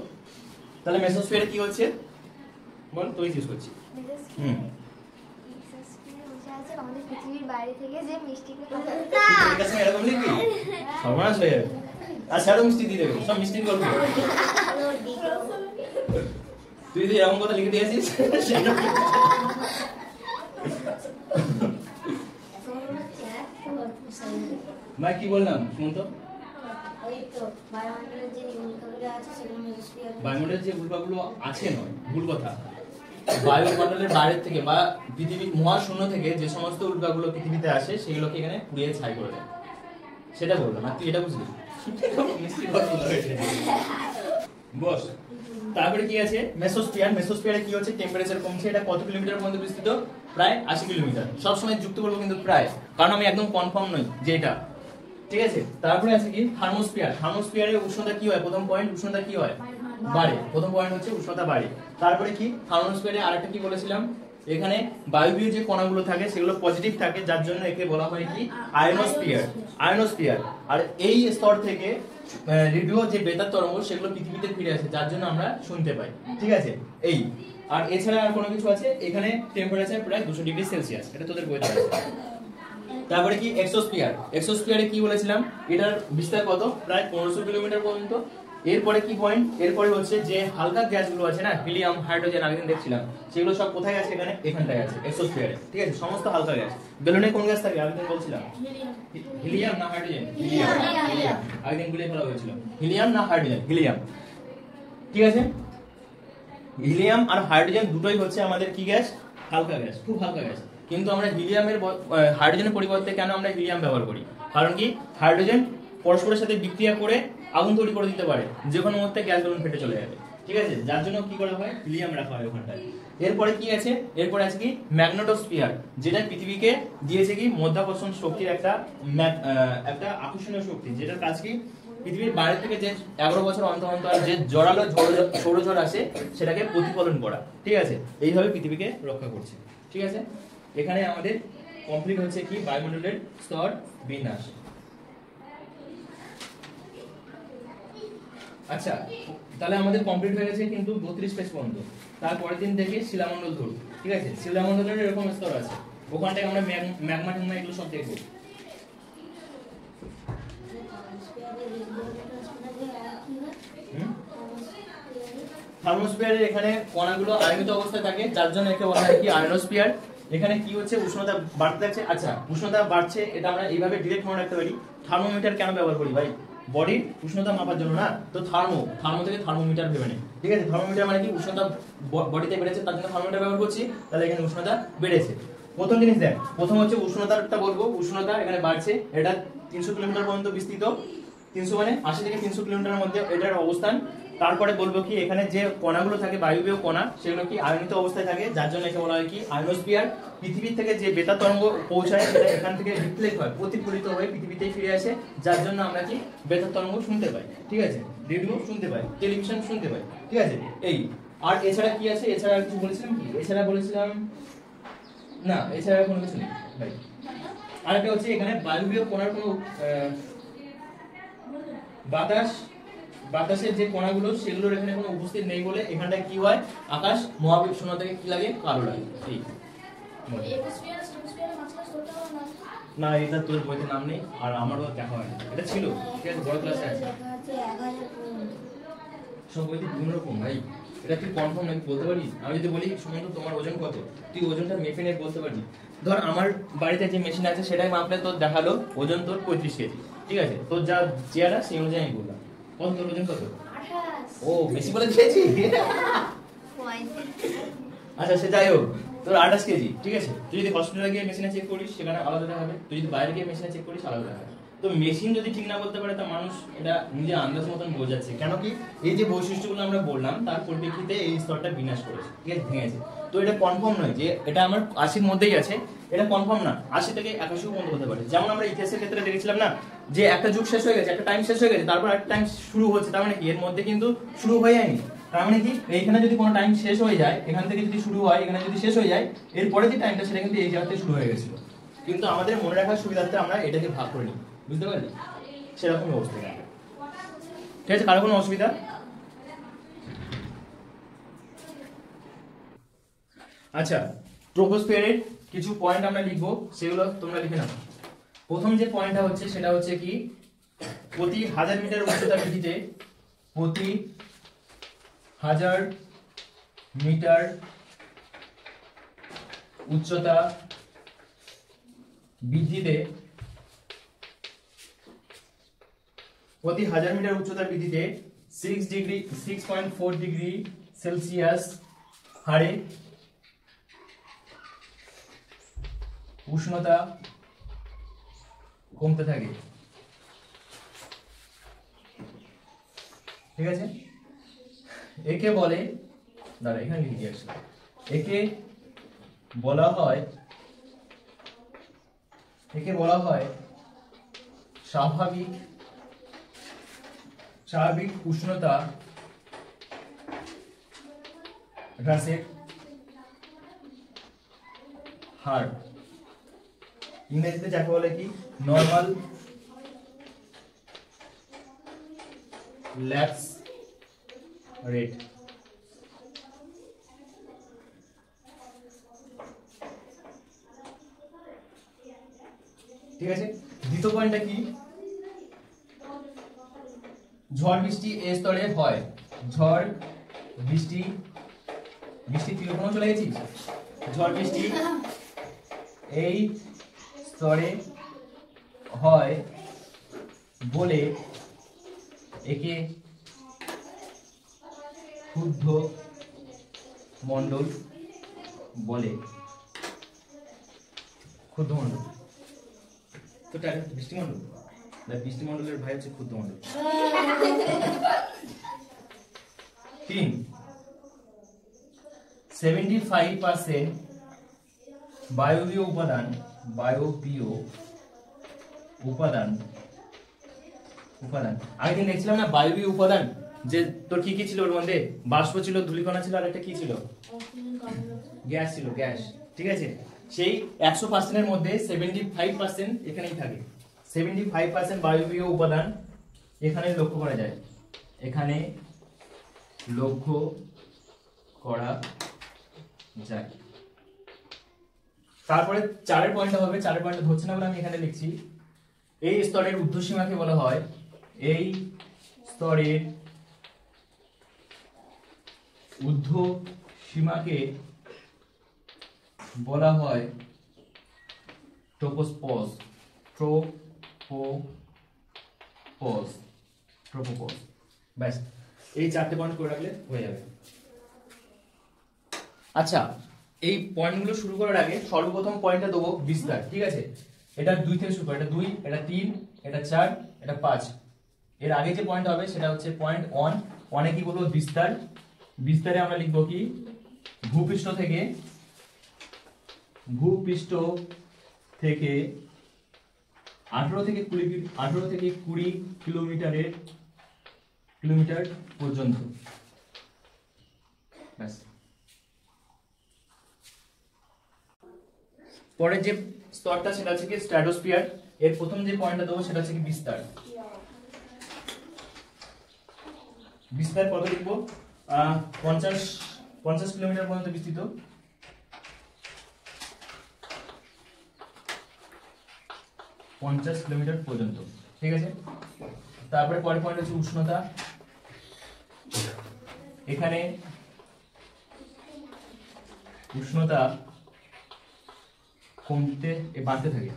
তাহলে মেসোস্ফিয়ারে কি হচ্ছে বল, তুই চুজ করছি। আমাদের পৃথিবীর বাইরে থেকে যে মিষ্টিগুলো ঠিক আছে, এরকম লিখবি সর্বনাশ হয়ে যাবে। আচ্ছা আরো মিষ্টি দিয়ে দেবে, সব মিষ্টির গল্প। তুই যদি এরকম কথা লিখে দিয়েছিস ভাই কি বললাম শুন তো। বায়ুমণ্ডলের যে উল্কাগুলো আছে নয়, ভুল কথা। বায়ুমণ্ডলের বাইরে থেকে বা পৃথিবীর মহাশূন্য থেকে যে সমস্ত উল্কাগুলো পৃথিবীতে আসে সেগুলোকে এখানে পুড়িয়ে ছাই করে দেয়, সেটা বললাম। আর তুই এটা বুঝলি? বস। তারপরে কি আছে মেসোস্ফিয়ার। মেসোস্ফিয়ারে কি হচ্ছে, টেম্পারেচার কমছে। এটা কত কিলোমিটার পর্যন্ত বিস্তৃত? প্রায় 80 কিলোমিটার। সবসময় যুক্ত করবো কিন্তু প্রায়, কারণ আমি একদম কনফার্ম নই যে এটা। ঠিক আছে, তারপরে আছে কি থার্মোস্ফিয়ার। থার্মোস্ফিয়ারে উষ্ণতা কি হয়, প্রথম পয়েন্ট উষ্ণতা কি হয়, বাড়ে। প্রথম পয়েন্ট হচ্ছে উষ্ণতা বাড়ে। তারপরে কি থার্মোস্ফিয়ারে আরেকটা কি বলেছিলাম, এখানে বায়বীয় যে কণাগুলো থাকে সেগুলো পজিটিভ থাকে, যার জন্য একে বলা হয় কি আয়নোস্ফিয়ার। আয়নোস্ফিয়ার। আর এই স্তর থেকে রেডিও যে বেতার তরঙ্গ সেগুলো পৃথিবীতে ফিরে আসে, যার জন্য আমরা শুনতে পাই। ঠিক আছে, এই আর এছাড়া আর কোনো কিছু আছে? এখানে টেম্পারেচার প্রায় 200 ডিগ্রি সেলসিয়াস, এটা তোদের বইতে আছে। তারপরে কি এক্সোস্ফিয়ার। এক্সোস্ফিয়ারে কি বলেছিলাম, এটার বিস্তার কত, প্রায় 1500 কিলোমিটার পর্যন্ত। এরপরে কি পয়েন্ট, এরপরে হচ্ছে যে হালকা গ্যাসগুলো আছে না, হিলিয়াম, হাইড্রোজেন, আগের দেখছিলাম, সেগুলো সব কোথায় আছে, এখানে এখানটায় আছে এক্সোস্ফিয়ারে। ঠিক আছে, সমস্ত হালকা গ্যাস। বেলুনে কোন গ্যাস থাকে আগের বলছিলাম, হিলিয়াম না হাইড্রোজেন? হিলিয়াম। আগের গুলিয়ে ফেলা হয়েছিল, হিলিয়াম না হাইড্রোজেন? হিলিয়াম। ঠিক আছে, হিলিয়াম আর হাইড্রোজেন দুটোই হচ্ছে আমাদের কি গ্যাস, হালকা গ্যাস, খুব হালকা গ্যাস। কিন্তু আমরা হিলিয়ামের হাইড্রোজেনের পরিবর্তে কেন আমরা হিলিয়াম ব্যবহার করি, কারণ কি হাইড্রোজেন পরস্পরের সাথে বিক্রিয়া করে আগুন তৈরি করে দিতে পারে, যে কোনো মুহূর্তে গ্যাস বেলুন ফেটে চলে যাবে। ঠিক আছে, যার জন্য কি করা হয়, হিলিয়াম রাখা হয় ওখানটায়। এরপরে কি আছে, এরপরে আছে কি ম্যাগনেটোস্ফিয়ার, যেটা পৃথিবীকে দিয়েছে কি মাধ্যাকর্ষণ শক্তির একটা আকর্ষণীয় শক্তি, যেটার কাজ কি পৃথিবীর বাইরে থেকে যে 11 বছর অন্তর অন্তর যে জোরালো সৌরঝড় আসে সেটাকে প্রতিফলন করা। ঠিক আছে, এইভাবে পৃথিবীকে রক্ষা করছে। ঠিক আছে, এখানে আমাদের কমপ্লিট হচ্ছে কি বায়ুমণ্ডলের স্তর বিন্যাস। আচ্ছা, তাহলে আমাদের কমপ্লিট হয়ে গেছে কিন্তু 32 পেজ পর্যন্ত। তারপরের দিন থেকে শিলামণ্ডল ধরব। ঠিক আছে, শিলামণ্ডলের এরকম স্তর আছে, ওখানটায় আমরা ম্যাগমা ট্যাগমা এগুলো সব দেখবো। থার্মোস্ফিয়ারের এখানে কণাগুলো আয়নিত অবস্থায় থাকে, যার জন্য একে বলা হয় কি আয়নোস্ফিয়ার। এখানে কি হচ্ছে, উষ্ণতা বাড়তে যাচ্ছে। আচ্ছা, উষ্ণতা বাড়ছে, এটা আমরা এইভাবে ডিরেক্ট মনে রাখতে পারি। থার্মোমিটার কেন ব্যবহার করি ভাই, বডির উষ্ণতা মাপার জন্য না। তো থার্মো থেকে থার্মোমিটার ভেবে নেই। ঠিক আছে, থার্মোমিটার মানে কি উষ্ণতা বডিতে বেড়েছে, তার জন্য থার্মোমিটার ব্যবহার করছি। তাহলে এখানে উষ্ণতা বেড়েছে। প্রথম জিনিস দেখ, প্রথম হচ্ছে উষ্ণতাটা বলবো। উষ্ণতা এখানে বাড়ছে, এটা 300 কিলোমিটার পর্যন্ত বিস্তৃত। 300 মানে 80 থেকে 300 কিলোমিটারের মধ্যে এটার অবস্থান। তারপরে বলবো কি এখানে যে কণাগুলো থাকে বায়বীয় কণা, সেগুলো কি আয়নিত অবস্থায় থাকে, যার জন্য একে বলা হয় কি আয়নোস্ফিয়ার। পৃথিবীর থেকে যে বেতার তরঙ্গ পৌঁছায় সেটা এখান থেকে রিফ্লেক্ট হয়, প্রতিফলিত হয়ে পৃথিবীতেই ফিরে আসে, যার জন্য আমরা কি বেতার তরঙ্গ শুনতে পাই। ঠিক আছে, রেডিও শুনতে পাই, টেলিভিশন শুনতে পাই। ঠিক আছে, এই আর এছাড়া কি আছে, এছাড়া কিছু বলেছিলাম কি, এছাড়া বলেছিলাম না, এছাড়া কোনো কিছু নেই ভাই। আরেকটা হচ্ছে এখানে বায়বীয় কণার কোনো বাতাসের যে কণাগুলো সেগুলোর এখানে কোনো উপস্থিত নেই বলে এখানটায় কি হয়, আকাশ মহাবিশ্ব থেকে কি লাগে, কালো লাগে। এই না, এটা তোর বইতে নাম নেই আর আমারও দেখা হয় না, এটা ছিল ঠিক আছে, বড় ক্লাসে আছে সব বইতে বিভিন্ন রকম ভাই। এটা তুই কনফার্ম নাকি বলতে পারিস? আমি যদি বলি সুমন্ত তোমার ওজন কত, তুই ওজনটা মেপে নিয়ে বলতে পারবি। ধর আমার বাড়িতে যে মেশিন আছে সেটাই মাপলে তোর দেখালো ওজন তোর 35 কেজি। ঠিক আছে, তোর যা চেয়ারা সেই অনুযায়ী আমি বললাম। কত তোর ওজন কত? 28 ও বেশি বলে দিয়েছি। পয়েন্ট। আচ্ছা সে যাই হোক, তোর 28 কেজি, ঠিক আছে। তুই যদি হসপিটালে গিয়ে মেশিনে চেক করিস সেখানে আলাদা দেখাবে, তুই যদি বাইরে গিয়ে মেশিনে চেক করিস আলাদা দেখাবে। তো মেশিন যদি ঠিক না বলতে পারে তা মানুষ এটা নিজে আন্দাজ মতন বোঝাচ্ছে, কেন কি এই যে বৈশিষ্ট্যগুলো আমরা বললাম তার পরিপ্রেক্ষিতে এই স্তরটা বিনাশ করেছে, ঠিক আছে, ভেঙেছে। তো এটা কনফার্ম নয় যে এটা আমার 80-র মধ্যেই আছে, এটা কনফার্ম না, 80 থেকে 81 পর্যন্ত হতে পারে। যেমন আমরা ইতিহাসের ক্ষেত্রে দেখেছিলাম না, যে একটা যুগ শেষ হয়ে গেছে, একটা টাইম শেষ হয়ে গেছে, তারপর একটা টাইম শুরু হচ্ছে, তার মানে কি এর মধ্যে কিন্তু শুরু হয়ে যায়নি। তার মানে কি এইখানে যদি কোনো টাইম শেষ হয়ে যায়, এখান থেকে যদি শুরু হয়, এখানে যদি শেষ হয়ে যায়, এরপরে যে টাইমটা সেটা কিন্তু এই জায়গাতে শুরু হয়ে গেছিল। কিন্তু আমাদের মনে রাখার সুবিধার্থে আমরা এটাকে ভাগ করে নিই, বুঝতে পারলি? সেরকম অবস্থা। ঠিক আছে, কারো কোনো অসুবিধা? আচ্ছা, ট্রোপোস্ফিয়ারের কিছু পয়েন্ট আমরা লিখবো, সেগুলো তোমরা লিখে নাও। প্রথম যে পয়েন্টটা হচ্ছে সেটা হচ্ছে কি, প্রতি 1000 মিটার উচ্চতা বৃদ্ধিতে, প্রতি 1000 মিটার উচ্চতা বৃদ্ধিতে, প্রতি 1000 মিটার উচ্চতা বৃদ্ধিতে 6.4 ডিগ্রি সেলসিয়াস হারে উষ্ণতা কমতে থাকে, ঠিক আছে। একে বলে, দাঁড়া এখানে লিখে দিয়ে আসলে, একে বলা হয় স্বাভাবিক উষ্ণতা হ্রাসের হার। ইংরেজিতে যাকে বলে কি নরমাল ল্যাপস রেট। ঠিক আছে, দ্বিতীয় পয়েন্টটা কি, ঝড় বৃষ্টি এই স্তরে হয়। ঝড় বৃষ্টি, তুই ওখানে চলে গেছিস? ঝড় বৃষ্টি এই স্তরে হয় বলে একে ক্ষুব্ধ মণ্ডল বলে। ক্ষুব্ধ মণ্ডল তো বৃষ্টিমণ্ডল, বৃষ্টিমণ্ডলের ভাই হচ্ছে ক্ষুব্ধ মণ্ডল। 3, 75% বায়বীয় উপাদান আগের দেখছিলাম না, বায়বীয় উপাদান যে তোর কি কি ছিল, ওর মধ্যে বাষ্প ছিল, ধূলিকণা ছিল, আর একটা কি ছিল, গ্যাস ছিল, গ্যাস। ঠিক আছে, সেই 100% এর মধ্যে 75% এখানেই থাকে। 75% বায়বীয় উপাদান এখানে লক্ষ্য করা যায়, এখানে লক্ষ্য করা যায়। তারপরে 4 পয়েন্টটা হবে, 4 পয়েন্ট ধরছে না বলে আমি এখানে লিখছি। এই স্তরের ঊর্ধ্বসীমাকে বলা হয়, এই স্তরের ঊর্ধ্বসীমাকে বলা হয় ট্রোপোপজ। ব্যাস, এই 4টে পয়েন্ট করে রাখলে হয়ে যাবে। আচ্ছা, এই পয়েন্টগুলো শুরু করার আগে সর্বপ্রথম পয়েন্টটা দেবো বিস্তার, ঠিক আছে। এটা 2 থেকে শুরু করে, এটা 2, এটা 3, এটা 4, এটা 5। এর আগে যে পয়েন্ট হবে সেটা হচ্ছে পয়েন্ট 1। অনেক কি বলবো, বিস্তার। বিস্তারে আমরা লিখবো কি, ভূপৃষ্ঠ থেকে 18 থেকে 20 কিলোমিটার পর্যন্ত। ব্যাস। পরের যে স্তরটা সেটা হচ্ছে কি স্ট্র্যাটোস্ফিয়ার। এর প্রথম যে পয়েন্টটা দেবো সেটা হচ্ছে কি বিস্তার। বিস্তার কত লিখবো, 50 কিলোমিটার পর্যন্ত বিস্তৃত। কিলোমিটার পর্যন্ত, ঠিক আছে। তারপরে পরের পয়েন্ট হচ্ছে উষ্ণতা। এখানে উষ্ণতা কমতে বাড়তে থাকে।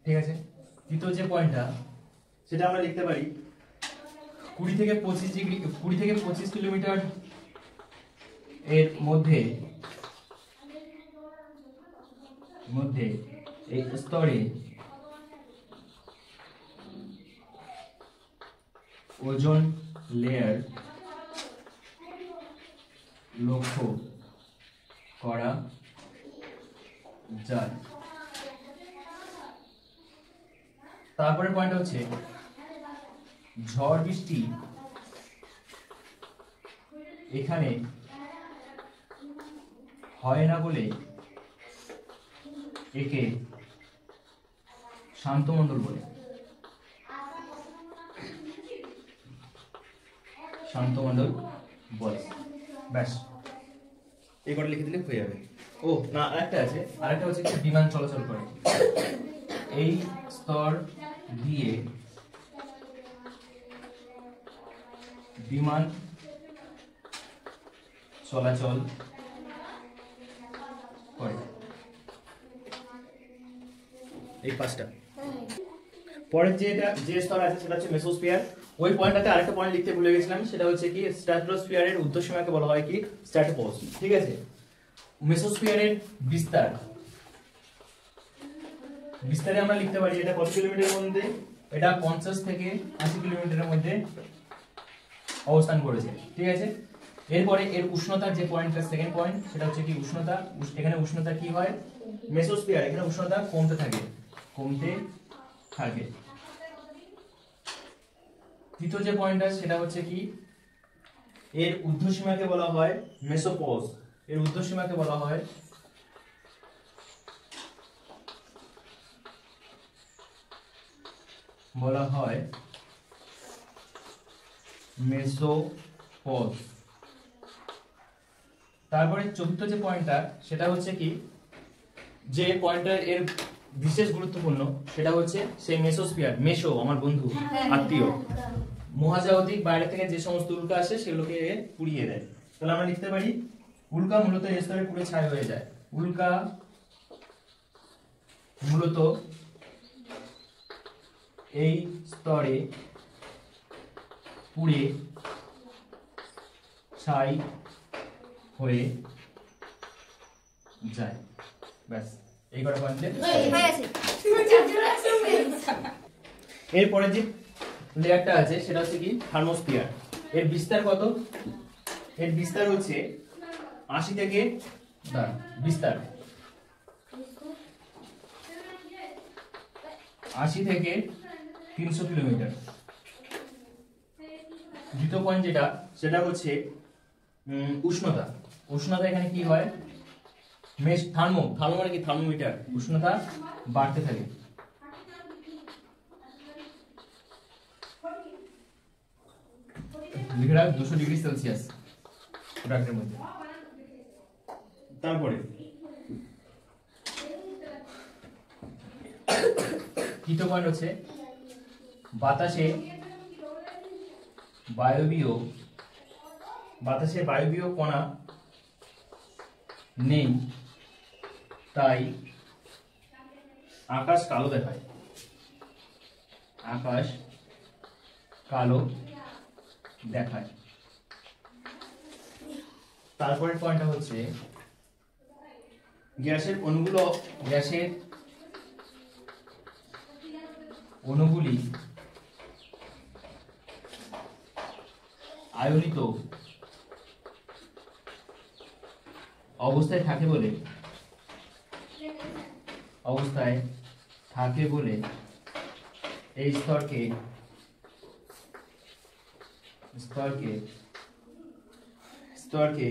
ঠিক আছে। তৃতীয় যে পয়েন্টটা সেটা আমরা লিখতে পারি 20 থেকে 25 কিলোমিটার এর মধ্যে এই স্তরে ওজোন লেয়ার লক্ষ্য করা যায়। তারপরে পয়েন্ট হচ্ছে ঝড় বৃষ্টি এখানে হয় না বলে একে শান্তমণ্ডল বলে। শান্তমণ্ডল বলে। ব্যাস এই কটা লিখে দিলে হয়ে যাবে। ও না, আরেকটা আছে, আরেকটা হচ্ছে কি বিমান চলাচল করে এই স্তর দিয়ে। বিমান চলাচল করে এই পাঁচটা। পরের যে স্তর আছে সেটা হচ্ছে মেসোস্ফিয়ার। ওই পয়েন্টটাতে আরেকটা পয়েন্ট লিখতে ভুলে গেছিলাম, সেটা হচ্ছে কি স্ট্র্যাটোস্ফিয়ারের ঊর্ধ্বসীমাকে বলা হয় কি স্ট্র্যাটোপোজ। ঠিক আছে। মেসোস্ফিয়ারের বিস্তারে আমরা লিখতে পারি এটা কত কিলোমিটারের মধ্যে, এটা 50 থেকে 80 কিলোমিটারের মধ্যে অবস্থান করেছে। ঠিক আছে। এরপরে এর উষ্ণতার যে পয়েন্টটা সেকেন্ড পয়েন্ট সেটা হচ্ছে কি উষ্ণতা। এখানে উষ্ণতা কি হয়, মেসোস্ফিয়ার এখানে উষ্ণতা কমতে থাকে। তৃতীয় যে পয়েন্ট আছে সেটা হচ্ছে কি এর ঊর্ধ্বসীমাকে বলা হয় মেসোপজ। এর ঊর্ধ্বসীমাকে বলা হয় মেসোপজ। তারপরে চতুর্থ যে পয়েন্টটা সেটা হচ্ছে কি যে পয়েন্টটা এর বিশেষ গুরুত্বপূর্ণ সেটা হচ্ছে সেই মেসোস্ফিয়ার। মেসো আমার বন্ধু আত্মীয় মহাজাগতিক বাইরে থেকে যে সমস্ত উল্কা আসে সেগুলোকে পুড়িয়ে দেয়। তাহলে আমরা লিখতে পারি উল্কা মূলত এই স্তরে পুড়ে ছাই হয়ে যায়। উল্কা মূলত এই স্তরে পুড়ে ছাই হয়ে যায়। ব্যাস এই কটা পয়েন্ট। এরপরে যে লেয়ারটা আছে সেটা হচ্ছে কি থার্মোস্ফিয়ার। এর বিস্তার কত, এর বিস্তার হচ্ছে 80 থেকে 300 কিলোমিটার। দ্বিতীয় পয়েন্ট যেটা সেটা হচ্ছে উষ্ণতা। উষ্ণতা এখানে কি হয় থার্মো মানে কি থার্মোমিটার, উষ্ণতা বাড়তে থাকে। লিখে রাখ 200 ডিগ্রি সেলসিয়াস প্রোডাক্টের মধ্যে। তারপরে তৃতীয় পয়েন্ট হচ্ছে বাতাসে বায়বীয় কণা নেই, তাই আকাশ কালো দেখায়। তারপরের পয়েন্টটা হচ্ছে গ্যাসের অণুগুলি আয়নিত অবস্থায় থাকে বলে এই স্তরকে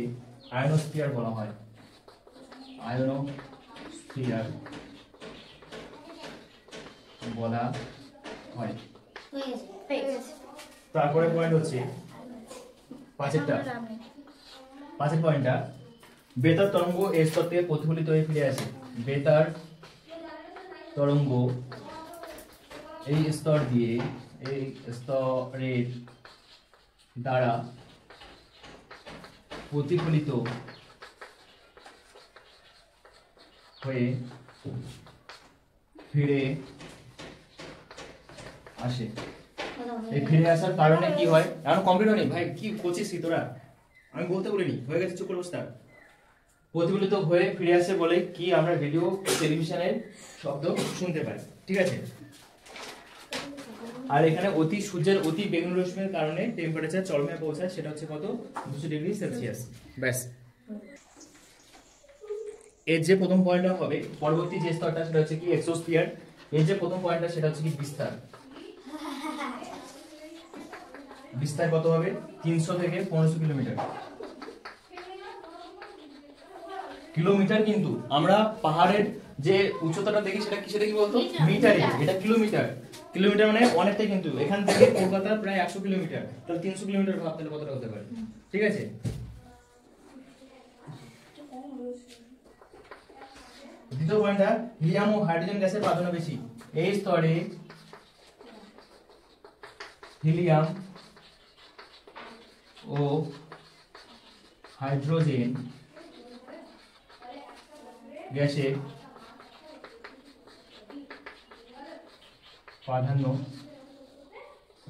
আয়নোস্ফিয়ার বলা হয়। তারপরে পয়েন্ট হচ্ছে পাঁচের পয়েন্টটা বেতার তরঙ্গ এই স্তর থেকে প্রতিফলিত হয়ে ফিরে আসে। বেতার তরঙ্গ এই স্তরের দ্বারা প্রতিফলিত হয়ে ফিরে আসে। এই ফিরে আসার কারণে কি হয়, এখন কমপ্লিট হয়নি ভাই, কি করছিস তোরা, আমি বলতে বলিনি, হয়ে গেছে, চুপ করে বসে থাক। প্রতিফলিত হয়ে ফিরে আসে বলে কি আমরা রেডিও টেলিভিশনের শব্দ শুনতে পাই, ঠিক আছে। আর এখানে সূর্যের অতি বেগুনি রশ্মির কারণে টেম্পারেচার চরমে পৌঁছায়, সেটা হচ্ছে কত, 200 ডিগ্রি সেলসিয়াস। ব্যাস। এর যে প্রথম পয়েন্টটা হবে, পরবর্তী যে স্তরটা সেটা হচ্ছে কি এক্সোস্ফিয়ার। এর যে প্রথম পয়েন্টটা সেটা হচ্ছে কি বিস্তার। বিস্তার কত হবে, 300 থেকে 1500 কিলোমিটার। কিলোমিটার, কিন্তু আমরা পাহাড়ের যে উচ্চতাটা দেখি সেটা কিসে দেখি বলতো, মিটারে, এটা কিলোমিটার। কিলোমিটার মানে অনেকটাই, কিন্তু এখান থেকে কলকাতা প্রায় 100 কিলোমিটার, তাহলে 300 কিলোমিটার ভাব, তাহলে কতটা হতে পারে, ঠিক আছে। দ্বিতীয় পয়েন্টটা, হিলিয়াম ও হাইড্রোজেন গ্যাসের প্রাধান্য বেশি। এই স্তরে হিলিয়াম ও হাইড্রোজেন গ্যাসের প্রাধান্য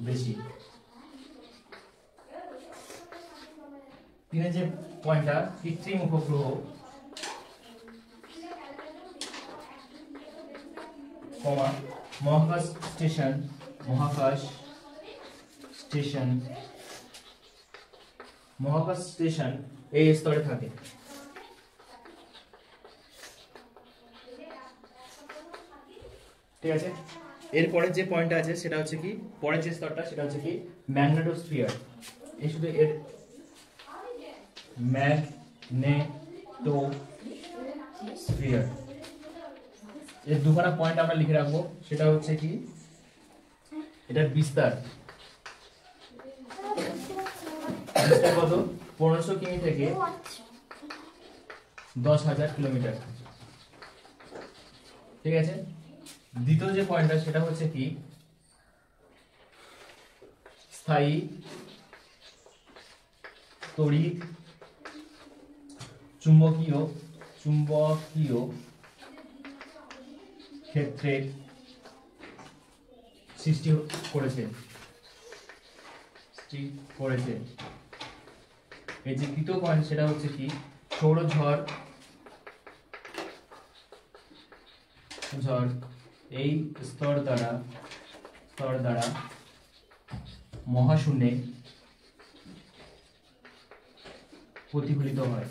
বেশি। তিনের যে পয়েন্টটা, কৃত্রিম উপগ্রহ, মহাকাশ স্টেশন, এই স্তরে থাকে। ঠিক আছে। এরপরে যে পয়েন্টটা আছে সেটা হচ্ছে কি, পরের যে স্তরটা সেটা হচ্ছে কি ম্যাগনেটোস্ফিয়ার। এই শুধু এর ম্যাগনেটোস্ফিয়ার, এর দুখানা পয়েন্ট আমরা লিখে রাখবো। সেটা হচ্ছে কি, এটার বিস্তার কত, 1500 কিমি থেকে 10,000 কিলোমিটার, ঠিক আছে। দ্বিতীয় যে পয়েন্টটা সেটা হচ্ছে কি স্থায়ী তড়িৎ চুম্বকীয় ক্ষেত্রের সৃষ্টি করেছে। এই যে তৃতীয় পয়েন্ট সেটা হচ্ছে কি সৌরঝড় এই স্তর দ্বারা মহাশূন্যে প্রতিফলিত হয়।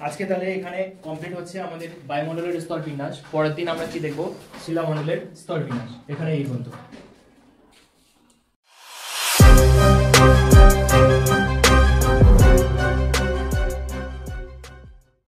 আজকে তাহলে এখানে কমপ্লিট হচ্ছে আমাদের বায়ুমণ্ডলের স্তর বিন্যাস। পরের দিন আমরা কি দেখবো, শিলামণ্ডলের স্তর বিন্যাস। এখানে এই পর্যন্ত।